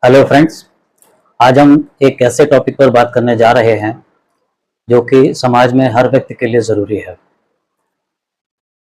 Hello friends. आज हम एक ऐसे टॉपिक पर बात करने जा रहे हैं जो कि समाज में हर व्यक्ति के लिए ज़रूरी है।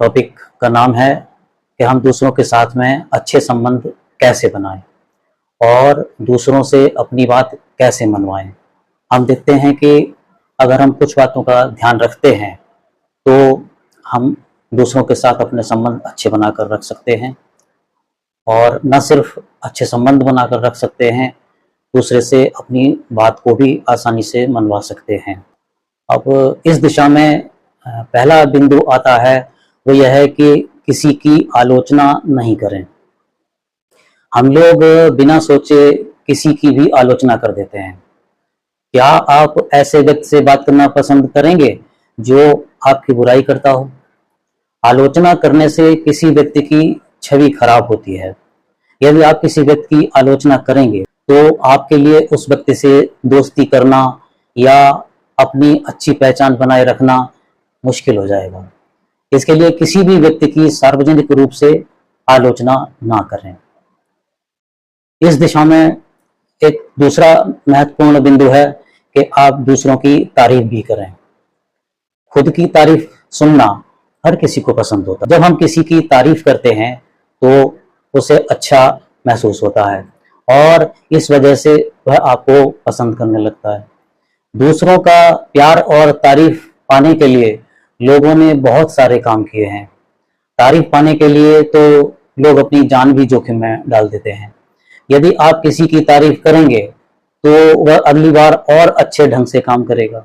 टॉपिक का नाम है कि हम दूसरों के साथ में अच्छे संबंध कैसे बनाएं और दूसरों से अपनी बात कैसे मनवाएं। हम देखते हैं कि अगर हम कुछ बातों का ध्यान रखते हैं तो हम दूसरों के साथ अपने संबंध अच्छे बनाकर रख सकते हैं, और न सिर्फ अच्छे संबंध बनाकर रख सकते हैं, दूसरे से अपनी बात को भी आसानी से मनवा सकते हैं। अब इस दिशा में पहला बिंदु आता है, वो यह है कि किसी की आलोचना नहीं करें। हम लोग बिना सोचे किसी की भी आलोचना कर देते हैं। क्या आप ऐसे व्यक्ति से बात करना पसंद करेंगे जो आपकी बुराई करता हो? आलोचना करने से किसी व्यक्ति की छवि खराब होती है। यदि आप किसी व्यक्ति की आलोचना करेंगे तो आपके लिए उस व्यक्ति से दोस्ती करना या अपनी अच्छी पहचान बनाए रखना मुश्किल हो जाएगा। इसके लिए किसी भी व्यक्ति की सार्वजनिक रूप से आलोचना ना करें। इस दिशा में एक दूसरा महत्वपूर्ण बिंदु है कि आप दूसरों की तारीफ भी करें। खुद की तारीफ सुनना हर किसी को पसंद होता है। जब हम किसी की तारीफ करते हैं तो उसे अच्छा महसूस होता है और इस वजह से वह आपको पसंद करने लगता है। दूसरों का प्यार और तारीफ पाने के लिए लोगों ने बहुत सारे काम किए हैं। तारीफ पाने के लिए तो लोग अपनी जान भी जोखिम में डाल देते हैं। यदि आप किसी की तारीफ करेंगे तो वह अगली बार और अच्छे ढंग से काम करेगा।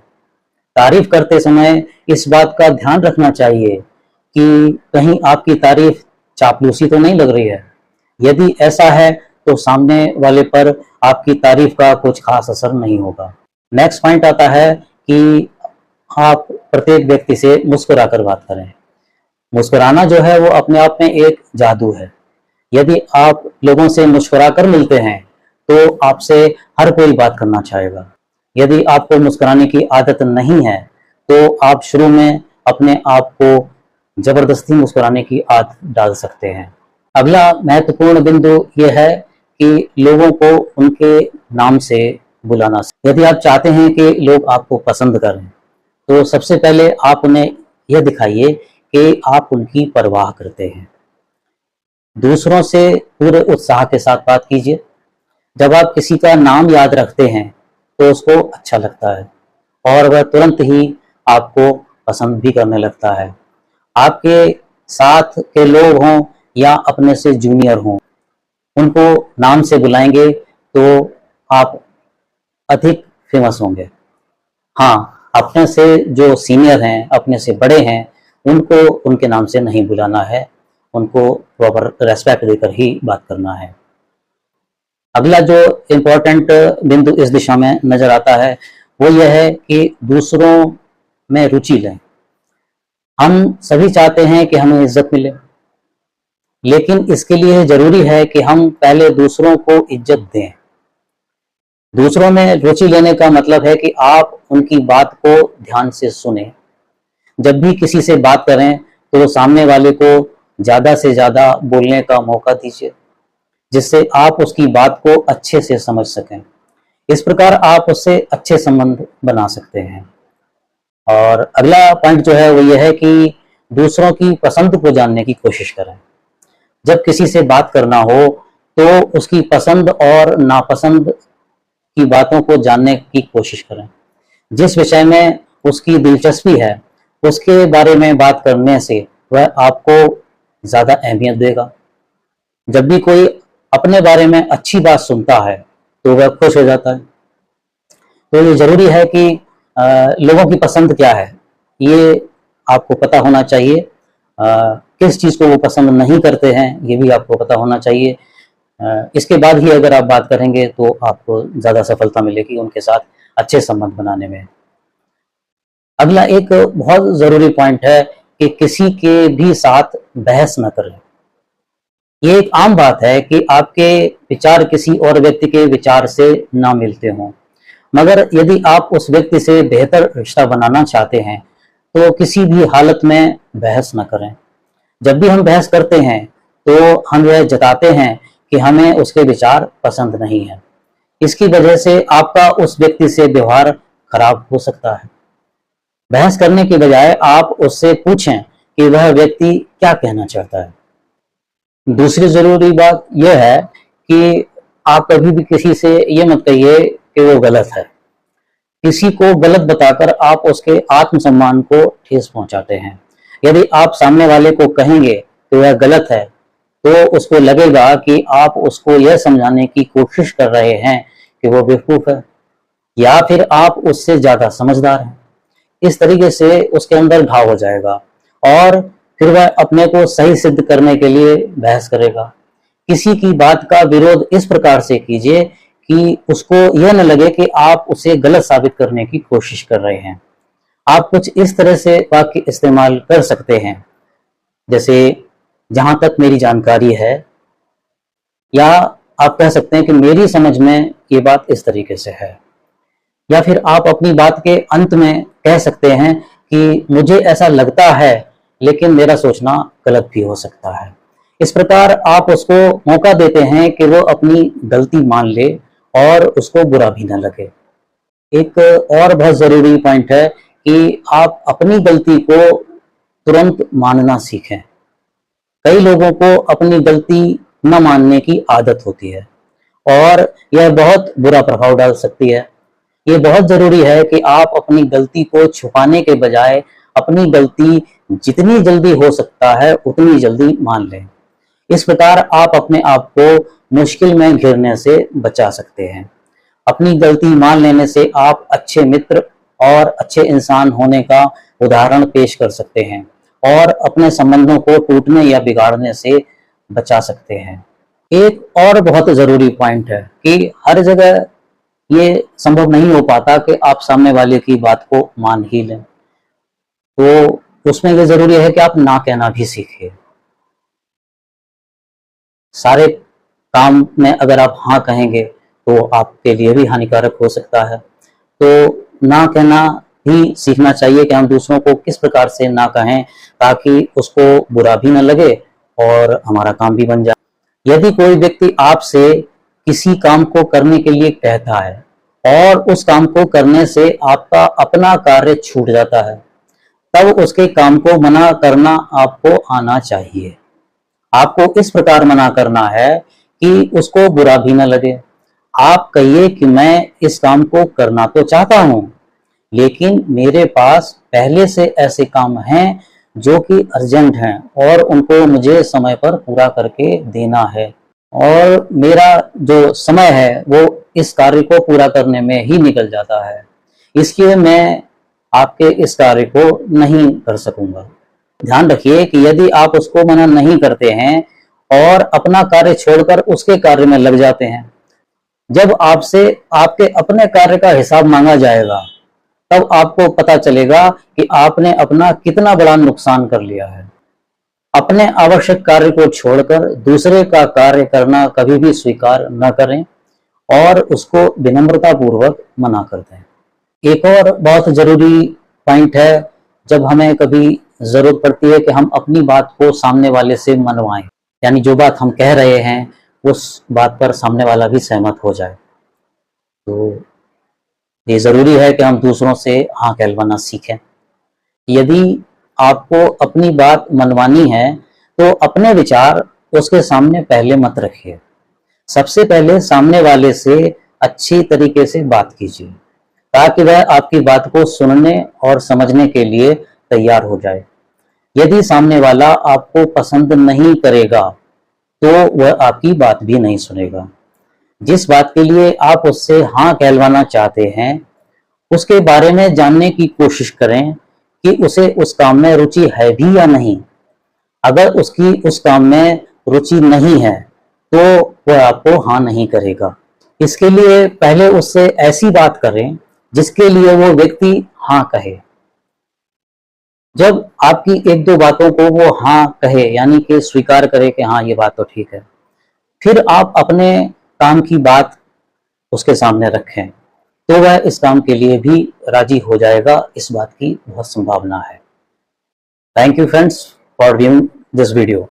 तारीफ करते समय इस बात का ध्यान रखना चाहिए कि कहीं आपकी तारीफ चापलूसी तो नहीं लग रही है। यदि ऐसा है तो सामने वाले पर आपकी तारीफ का कुछ खास असर नहीं होगा। नेक्स्ट पॉइंट आता है कि आप प्रत्येक व्यक्ति से मुस्कुराकर बात करें। मुस्कुराना जो है वो अपने आप में एक जादू है। यदि आप लोगों से मुस्कुराकर मिलते हैं तो आपसे हर कोई बात करना चाहेगा। यदि आपको मुस्कुराने की आदत नहीं है तो आप शुरू में अपने आप को जबरदस्ती मुस्कुराने की आदत डाल सकते हैं। अगला महत्वपूर्ण बिंदु यह है कि लोगों को उनके नाम से बुलाना। यदि आप चाहते हैं कि लोग आपको पसंद करें तो सबसे पहले आप उन्हें यह दिखाइए कि आप उनकी परवाह करते हैं। दूसरों से पूरे उत्साह के साथ बात कीजिए। जब आप किसी का नाम याद रखते हैं तो उसको अच्छा लगता है और वह तुरंत ही आपको पसंद भी करने लगता है। आपके साथ के लोग हों या अपने से जूनियर हों, उनको नाम से बुलाएंगे तो आप अधिक फेमस होंगे। हाँ, अपने से जो सीनियर हैं, अपने से बड़े हैं, उनको उनके नाम से नहीं बुलाना है, उनको प्रॉपर रेस्पेक्ट देकर ही बात करना है। अगला जो इम्पोर्टेंट बिंदु इस दिशा में नजर आता है वो यह है कि दूसरों में रुचि लें। हम सभी चाहते हैं कि हमें इज्जत मिले, लेकिन इसके लिए जरूरी है कि हम पहले दूसरों को इज्जत दें। दूसरों में रुचि लेने का मतलब है कि आप उनकी बात को ध्यान से सुनें। जब भी किसी से बात करें तो सामने वाले को ज्यादा से ज्यादा बोलने का मौका दीजिए, जिससे आप उसकी बात को अच्छे से समझ सकें। इस प्रकार आप उससे अच्छे संबंध बना सकते हैं। और अगला पॉइंट जो है वो ये है कि दूसरों की पसंद को जानने की कोशिश करें। जब किसी से बात करना हो तो उसकी पसंद और नापसंद की बातों को जानने की कोशिश करें। जिस विषय में उसकी दिलचस्पी है उसके बारे में बात करने से वह आपको ज्यादा अहमियत देगा। जब भी कोई अपने बारे में अच्छी बात सुनता है तो वह खुश हो जाता है। तो ये जरूरी है कि लोगों की पसंद क्या है ये आपको पता होना चाहिए। किस चीज को वो पसंद नहीं करते हैं ये भी आपको पता होना चाहिए। इसके बाद ही अगर आप बात करेंगे तो आपको ज्यादा सफलता मिलेगी उनके साथ अच्छे संबंध बनाने में। अगला एक बहुत जरूरी पॉइंट है कि किसी के भी साथ बहस न करें। ये एक आम बात है कि आपके विचार किसी और व्यक्ति के विचार से ना मिलते हों, मगर यदि आप उस व्यक्ति से बेहतर रिश्ता बनाना चाहते हैं तो किसी भी हालत में बहस न करें। जब भी हम बहस करते हैं तो हम यह जताते हैं कि हमें उसके विचार पसंद नहीं है। इसकी वजह से आपका उस व्यक्ति से व्यवहार खराब हो सकता है। बहस करने की बजाय आप उससे पूछें कि वह व्यक्ति क्या कहना चाहता है। दूसरी जरूरी बात यह है कि आप कभी भी किसी से ये मत कहिए कि वो गलत है। किसी को गलत बताकर आप उसके आत्मसम्मान को ठेस पहुंचाते हैं। यदि आप सामने वाले को कहेंगे कि वह गलत है, तो उसको लगेगा कि आप उसको यह समझाने की कोशिश कर रहे हैं कि वो बेवकूफ है या फिर आप उससे ज्यादा समझदार हैं। इस तरीके से उसके अंदर घाव हो जाएगा और फिर वह अपने को सही सिद्ध करने के लिए बहस करेगा। किसी की बात का विरोध इस प्रकार से कीजिए कि उसको यह न लगे कि आप उसे गलत साबित करने की कोशिश कर रहे हैं। आप कुछ इस तरह से वाक्य इस्तेमाल कर सकते हैं, जैसे जहां तक मेरी जानकारी है, या आप कह सकते हैं कि मेरी समझ में ये बात इस तरीके से है, या फिर आप अपनी बात के अंत में कह सकते हैं कि मुझे ऐसा लगता है लेकिन मेरा सोचना गलत भी हो सकता है। इस प्रकार आप उसको मौका देते हैं कि वो अपनी गलती मान ले और उसको बुरा भी न लगे। एक और बहुत जरूरी पॉइंट है कि आप अपनी गलती को तुरंत मानना सीखें। कई लोगों को अपनी गलती न मानने की आदत होती है और यह बहुत बुरा प्रभाव डाल सकती है। ये बहुत जरूरी है कि आप अपनी गलती को छुपाने के बजाय अपनी गलती जितनी जल्दी हो सकता है उतनी जल्दी मान लें। इस प्रकार आप अपने आप को मुश्किल में घिरने से बचा सकते हैं। अपनी गलती मान लेने से आप अच्छे मित्र और अच्छे इंसान होने का उदाहरण पेश कर सकते हैं और अपने संबंधों को टूटने या बिगाड़ने से बचा सकते हैं। एक और बहुत जरूरी पॉइंट है कि हर जगह ये संभव नहीं हो पाता कि आप सामने वाले की बात को मान ही लें, तो उसमें ये जरूरी है कि आप ना कहना भी सीखिए। सारे काम में अगर आप हाँ कहेंगे तो आपके लिए भी हानिकारक हो सकता है। तो ना कहना भी सीखना चाहिए कि हम दूसरों को किस प्रकार से ना कहें ताकि उसको बुरा भी न लगे और हमारा काम भी बन जाए। यदि कोई व्यक्ति आपसे किसी काम को करने के लिए कहता है और उस काम को करने से आपका अपना कार्य छूट जाता है, तब उसके काम को मना करना आपको आना चाहिए। आपको इस प्रकार मना करना है कि उसको बुरा भी न लगे। आप कहिए कि मैं इस काम को करना तो चाहता हूं, लेकिन मेरे पास पहले से ऐसे काम हैं जो कि अर्जेंट हैं और उनको मुझे समय पर पूरा करके देना है और मेरा जो समय है वो इस कार्य को पूरा करने में ही निकल जाता है, इसलिए मैं आपके इस कार्य को नहीं कर सकूंगा। ध्यान रखिए कि यदि आप उसको मना नहीं करते हैं और अपना कार्य छोड़कर उसके कार्य में लग जाते हैं, जब आपसे आपके अपने कार्य का हिसाब मांगा जाएगा, तब आपको पता चलेगा कि आपने अपना कितना बड़ा नुकसान कर लिया है। अपने आवश्यक कार्य को छोड़कर दूसरे का कार्य करना कभी भी स्वीकार न करें और उसको विनम्रता पूर्वक मना कर दें। एक और बहुत जरूरी पॉइंट है, जब हमें कभी जरूरत पड़ती है कि हम अपनी बात को सामने वाले से मनवाएं, यानी जो बात हम कह रहे हैं उस बात पर सामने वाला भी सहमत हो जाए, तो ये जरूरी है कि हम दूसरों से हाँ कहलवाना सीखें। यदि आपको अपनी बात मनवानी है तो अपने विचार उसके सामने पहले मत रखिए। सबसे पहले सामने वाले से अच्छी तरीके से बात कीजिए ताकि वह आपकी बात को सुनने और समझने के लिए तैयार हो जाए। यदि सामने वाला आपको पसंद नहीं करेगा तो वह आपकी बात भी नहीं सुनेगा। जिस बात के लिए आप उससे हाँ कहलवाना चाहते हैं उसके बारे में जानने की कोशिश करें कि उसे उस काम में रुचि है भी या नहीं। अगर उसकी उस काम में रुचि नहीं है तो वह आपको हाँ नहीं करेगा। इसके लिए पहले उससे ऐसी बात करें जिसके लिए वो व्यक्ति हाँ कहे। जब आपकी एक दो बातों को वो हाँ कहे, यानी कि स्वीकार करे कि हाँ ये बात तो ठीक है, फिर आप अपने काम की बात उसके सामने रखें तो वह इस काम के लिए भी राजी हो जाएगा। इस बात की बहुत संभावना है। Thank you friends for viewing this video.